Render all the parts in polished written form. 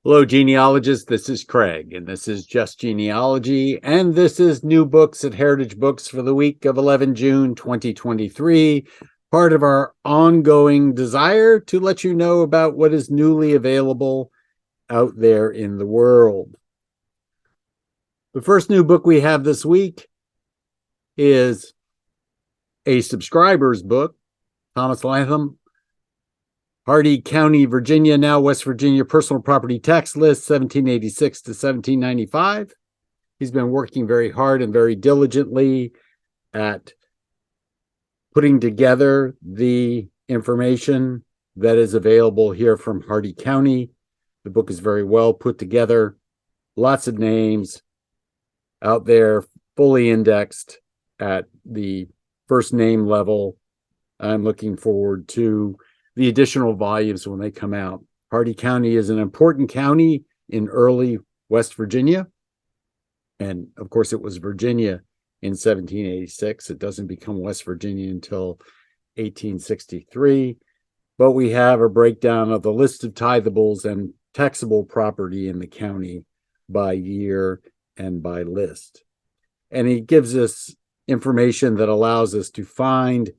Hello, genealogists. This is Craig, and this is Just Genealogy, and this is New Books at Heritage Books for the week of 11 June 2023, part of our ongoing desire to let you know about what is newly available out there in the world. The first new book we have this week is a subscriber's book, Thomas Latham, Hardy County, Virginia, now West Virginia Personal Property Tax List, 1786 to 1795. He's been working very hard and very diligently at putting together the information that is available here from Hardy County. The book is very well put together, lots of names out there, fully indexed at the first name level. I'm looking forward to the additional volumes when they come out. Hardy County is an important county in early West Virginia. And of course, it was Virginia in 1786. It doesn't become West Virginia until 1863. But we have a breakdown of the list of tithables and taxable property in the county by year and by list. And he gives us information that allows us to find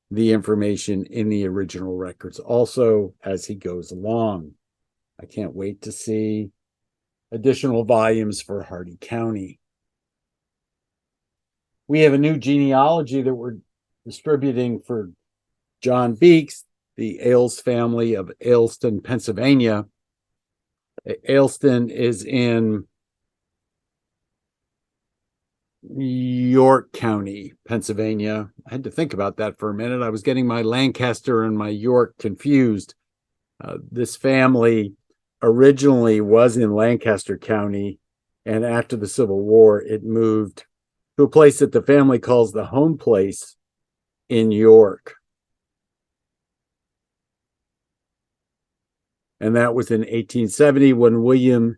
the information in the original records also as he goes along. I can't wait to see additional volumes for Hardy County. We have a new genealogy that we're distributing for John Beakes, the Ailes family of Ailston, Pennsylvania. Ailston is in York County, Pennsylvania. I had to think about that for a minute. I was getting my Lancaster and my York confused. This family originally was in Lancaster County, and after the Civil War, it moved to a place that the family calls the home place in York. And that was in 1870 when William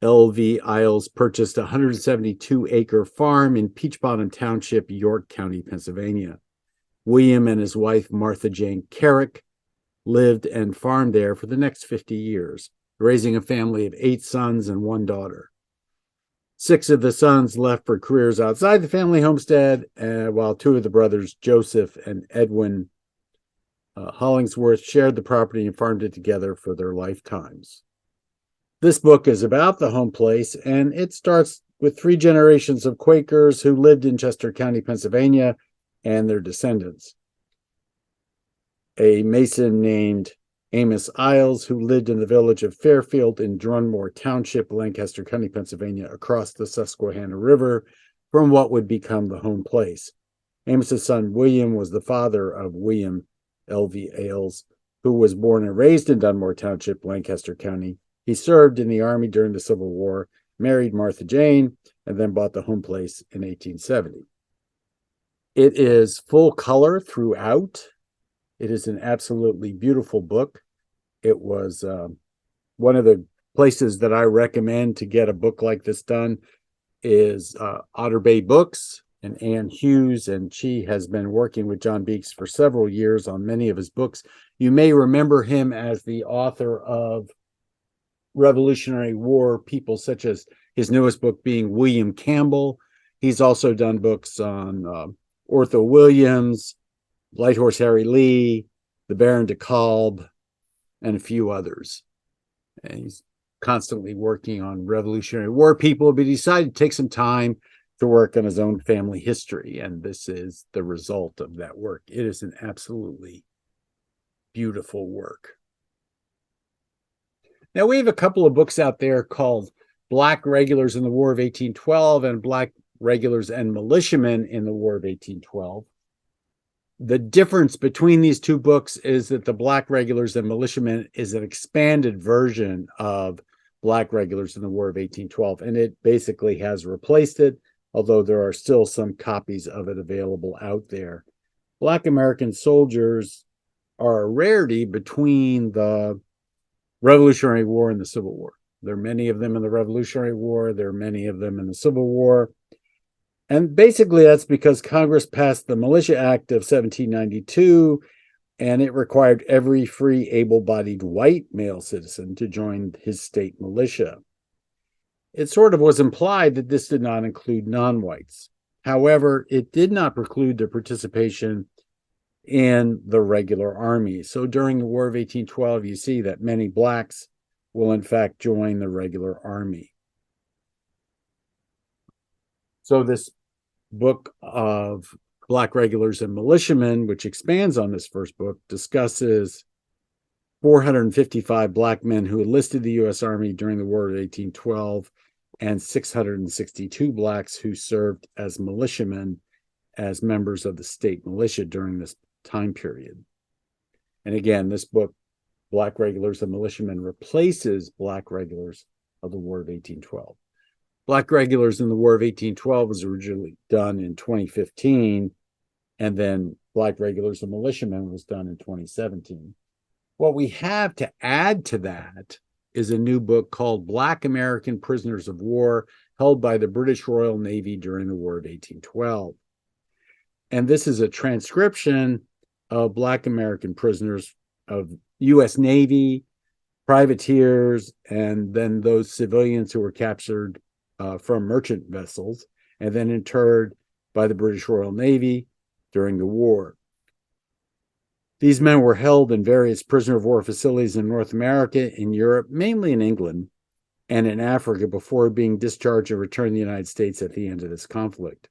Elvy Ailes purchased a 172-acre farm in Peach Bottom Township, York County, Pennsylvania. William and his wife, Martha Jane Carrick, lived and farmed there for the next 50 years, raising a family of 8 sons and 1 daughter. 6 of the sons left for careers outside the family homestead, while 2 of the brothers, Joseph and Edwin Hollingsworth, shared the property and farmed it together for their lifetimes. This book is about the home place, and it starts with 3 generations of Quakers who lived in Chester County, Pennsylvania, and their descendants. A Mason named Amos Ailes, who lived in the village of Fairfield in Drunmore Township, Lancaster County, Pennsylvania, across the Susquehanna River from what would become the home place. Amos's son William was the father of William Elvy Ailes, who was born and raised in Dunmore Township, Lancaster County. He served in the Army during the Civil War, married Martha Jane, and then bought the home place in 1870. It is full color throughout. It is an absolutely beautiful book. It was one of the places that I recommend to get a book like this done is Otter Bay Books and Ann Hughes, and she has been working with John Beakes for several years on many of his books. You may remember him as the author of Revolutionary War people, such as his newest book being William Campbell. He's also done books on Ortho Williams, Light Horse Harry Lee, the Baron de Kalb, and a few others. And he's constantly working on Revolutionary War people, but he decided to take some time to work on his own family history, and this is the result of that work. It is an absolutely beautiful work. Now, we have a couple of books out there called Black Regulars in the War of 1812 and Black Regulars and Militiamen in the War of 1812. The difference between these 2 books is that the Black Regulars and Militiamen is an expanded version of Black Regulars in the War of 1812, and it basically has replaced it, although there are still some copies of it available out there. Black American soldiers are a rarity between the Revolutionary War and the Civil War. There are many of them in the Revolutionary War. There are many of them in the Civil War. And basically that's because Congress passed the Militia Act of 1792, and it required every free, able-bodied white male citizen to join his state militia. It sort of was implied that this did not include non-whites. However, it did not preclude their participation in the regular army. So during the War of 1812, you see that many blacks will in fact join the regular army. So this book of Black Regulars and Militiamen, which expands on this first book, discusses 455 black men who enlisted the U.S. Army during the War of 1812 and 662 blacks who served as militiamen as members of the state militia during this time period. And again, this book, Black Regulars and Militiamen, replaces Black Regulars of the War of 1812. Black Regulars in the War of 1812 was originally done in 2015, and then Black Regulars and Militiamen was done in 2017. What we have to add to that is a new book called Black American Prisoners of War, held by the British Royal Navy during the War of 1812. And this is a transcription of Black American prisoners of U.S. Navy, privateers, and then those civilians who were captured from merchant vessels and then interred by the British Royal Navy during the war. These men were held in various prisoner of war facilities in North America, in Europe, mainly in England, and in Africa before being discharged and returned to the United States at the end of this conflict.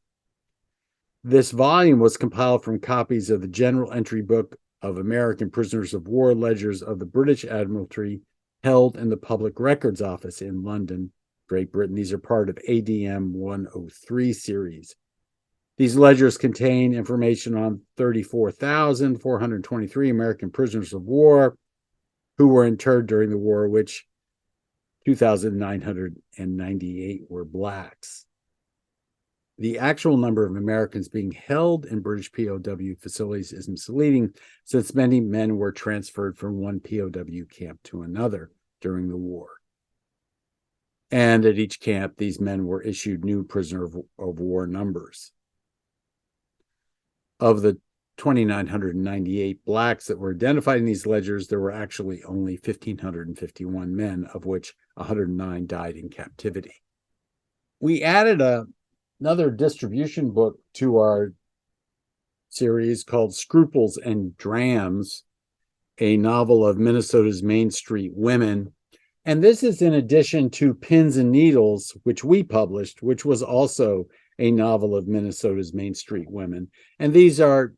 This volume was compiled from copies of the General Entry Book of American Prisoners of War ledgers of the British Admiralty held in the Public Records Office in London, Great Britain. These are part of ADM 103 series. These ledgers contain information on 34,423 American prisoners of war who were interred during the war, which 2,998 were blacks. The actual number of Americans being held in British POW facilities is misleading, since many men were transferred from one POW camp to another during the war. And at each camp, these men were issued new prisoner of war numbers. Of the 2,998 blacks that were identified in these ledgers, there were actually only 1,551 men, of which 109 died in captivity. We added another distribution book to our series called Scruples and Drams, a novel of Minnesota's Main Street women. And this is in addition to Pins and Needles, which we published, which was also a novel of Minnesota's Main Street women. And these are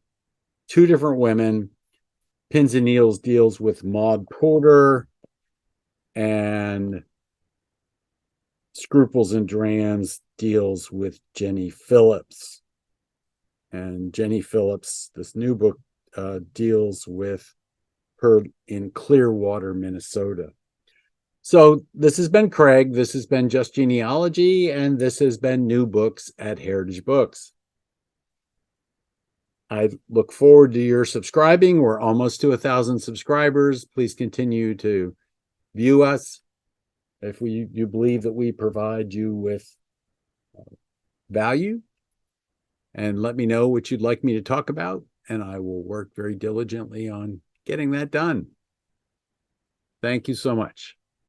two different women. Pins and Needles deals with Maud Porter, and Scruples and Drams deals with Jenny Phillips. And Jenny Phillips, this new book, deals with her in Clearwater, Minnesota. So this has been Craig, this has been Just Genealogy, and this has been New Books at Heritage Books. I look forward to your subscribing. We're almost to 1,000 subscribers. Please continue to view us. If you believe that we provide you with value, and let me know what you'd like me to talk about, and I will work very diligently on getting that done. Thank you so much.